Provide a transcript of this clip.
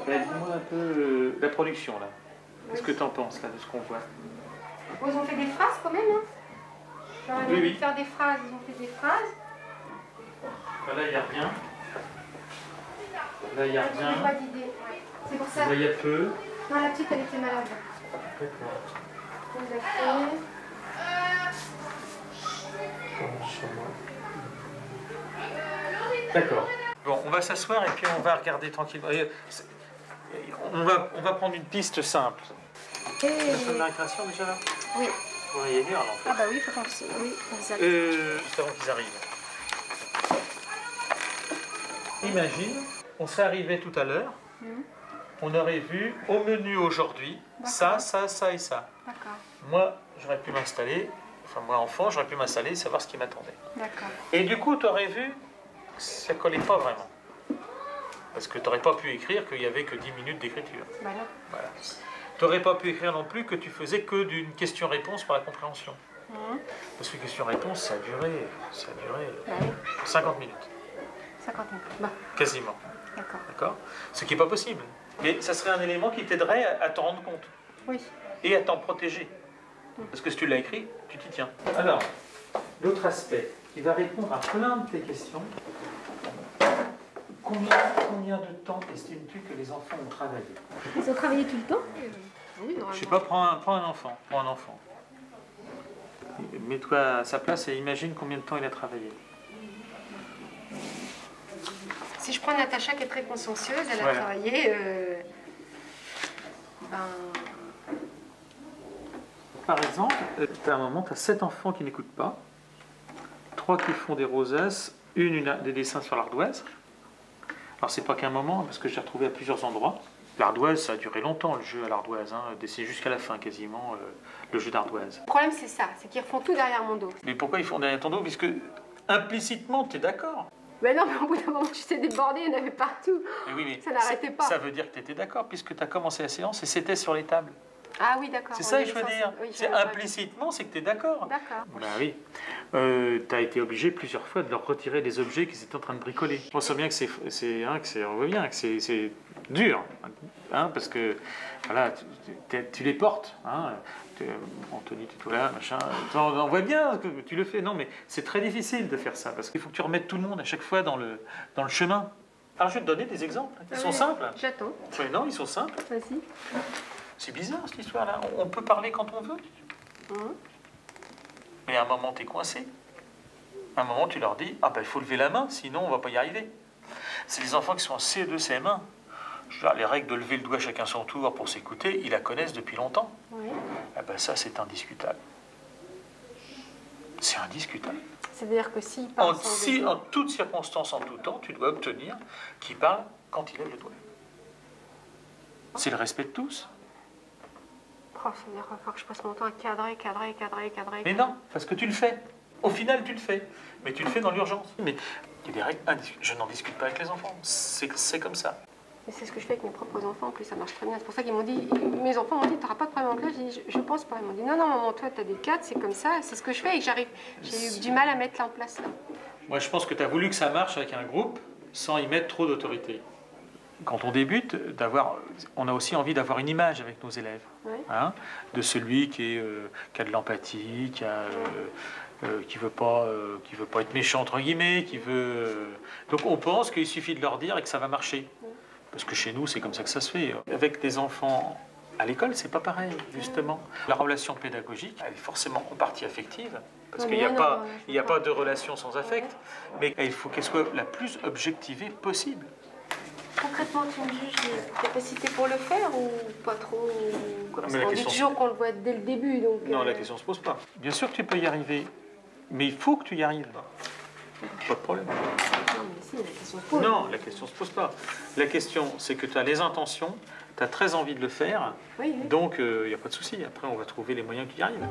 Dis-moi un peu la production, là. Qu'est-ce que tu en penses, là, de ce qu'on voit? Bon, ils ont fait des phrases, quand même, hein. Oui, oui. Faire des phrases, ils ont fait des phrases. Là, il n'y a rien. Là, il n'y a rien. Pas d'idée. Ouais. C'est pour ça. Là, il y a peu. Non, la petite, elle était malade. D'accord. On l'a fait. D'accord. Bon, on va s'asseoir et puis on va regarder tranquillement. On va prendre une piste simple. Et... La de la récréation déjà là? Oui. On va y aller alors en fait. Ah bah oui, il faut qu'on se... Oui, juste avant qu'ils arrivent. Imagine, on serait arrivé tout à l'heure, on aurait vu au menu aujourd'hui ça, ça, ça et ça. D'accord. Moi, j'aurais pu m'installer, enfin moi enfant, j'aurais pu m'installer et savoir ce qui m'attendait. D'accord. Et du coup, tu aurais vu que ça ne collait pas vraiment. Parce que tu n'aurais pas pu écrire qu'il n'y avait que 10 minutes d'écriture. Bah non. Voilà. Tu n'aurais pas pu écrire non plus que tu faisais que d'une question-réponse pour la compréhension. Parce que question-réponse, ça a duré Bah oui. 50 minutes. 50 minutes. Bah. Quasiment. D'accord. D'accord? Ce qui n'est pas possible. Mais ça serait un élément qui t'aiderait à t'en rendre compte. Oui. Et à t'en protéger. Parce que si tu l'as écrit, tu t'y tiens. Alors, l'autre aspect qui va répondre à plein de tes questions. Combien de temps estimes-tu que les enfants ont travaillé? Ils ont travaillé tout le temps? Oui, normalement. Je sais pas, prends un enfant. Mets-toi à sa place et imagine combien de temps il a travaillé. Si je prends Natacha qui est très consciencieuse, elle a Voilà. travaillé... Par exemple, à un moment, tu as 7 enfants qui n'écoutent pas, 3 qui font des rosaces, des dessins sur l'ardoise. Alors, c'est pas qu'un moment, parce que j'ai retrouvé à plusieurs endroits. L'ardoise, ça a duré longtemps, le jeu à l'ardoise. Hein. C'est jusqu'à la fin, quasiment, le jeu d'ardoise. Le problème, c'est ça, c'est qu'ils refont tout derrière mon dos. Mais pourquoi ils font derrière ton dos? Puisque, implicitement, tu es d'accord. Mais non, mais au bout d'un moment, tu t'es débordé, il y en avait partout. Oui, mais ça n'arrêtait pas. Ça veut dire que tu étais d'accord, puisque tu as commencé la séance et c'était sur les tables. Ah oui, d'accord. C'est ça que je veux dire. Oui, c'est implicitement, c'est que tu es d'accord. D'accord. Bah oui. Tu as été obligé plusieurs fois de leur retirer des objets qu'ils étaient en train de bricoler. On sent bien que c'est dur, hein, parce que voilà, tu les portes. Hein, Anthony, tu es tout là, machin. On voit bien que tu le fais. Non, mais c'est très difficile de faire ça, parce qu'il faut que tu remettes tout le monde à chaque fois dans le chemin. Alors, je vais te donner des exemples. Ils sont simples. J'attends. Oui, non, ils sont simples. Vas-y. C'est bizarre cette histoire-là. On peut parler quand on veut. Mais à un moment, tu es coincé. À un moment, tu leur dis, ah ben il faut lever la main, sinon on va pas y arriver. C'est les enfants qui sont en CE2, CM1. Je veux dire, les règles de lever le doigt chacun son tour pour s'écouter, ils la connaissent depuis longtemps. Oui. Ah ben ça, c'est indiscutable. C'est indiscutable. C'est-à-dire que s'il parle En toutes circonstances, en tout temps, tu dois obtenir qu'il parle quand il lève le doigt. C'est le respect de tous. Oh, ça veut dire qu'il va falloir que je passe mon temps à cadrer. Mais non, parce que tu le fais. Au final, tu le fais. Mais tu le fais dans l'urgence. Mais il y a des règles indiscutables. Je n'en discute pas avec les enfants. C'est comme ça. Mais c'est ce que je fais avec mes propres enfants. En plus, ça marche très bien. C'est pour ça qu'ils m'ont dit, mes enfants m'ont dit, t'auras pas de problème en classe. J'ai dit, je pense pas. Ils m'ont dit, non, maman, toi, t'as des cadres, c'est comme ça. C'est ce que je fais et j'ai eu du mal à mettre en place là. Moi, je pense que tu as voulu que ça marche avec un groupe sans y mettre trop d'autorité. Quand on débute, on a aussi envie d'avoir une image avec nos élèves, hein, de celui qui a de l'empathie, qui veut pas être méchant entre guillemets, donc on pense qu'il suffit de leur dire et que ça va marcher. Parce que chez nous, c'est comme ça que ça se fait. Avec des enfants à l'école, c'est pas pareil, justement. La relation pédagogique, elle est forcément en partie affective, parce qu'il n'y a pas de relation sans affect, mais il faut qu'elle soit la plus objectivée possible. Concrètement, tu me juges des capacités pour le faire ou pas trop? Parce qu'on dit toujours qu'on le voit dès le début. Donc, non, la question ne se pose pas. Bien sûr que tu peux y arriver, mais il faut que tu y arrives. Pas de problème. Non, mais si, la question se pose. Non, la question ne se pose pas. La question, c'est que tu as les intentions, tu as très envie de le faire, donc il n'y a pas de souci. Après, on va trouver les moyens que tu y arrives.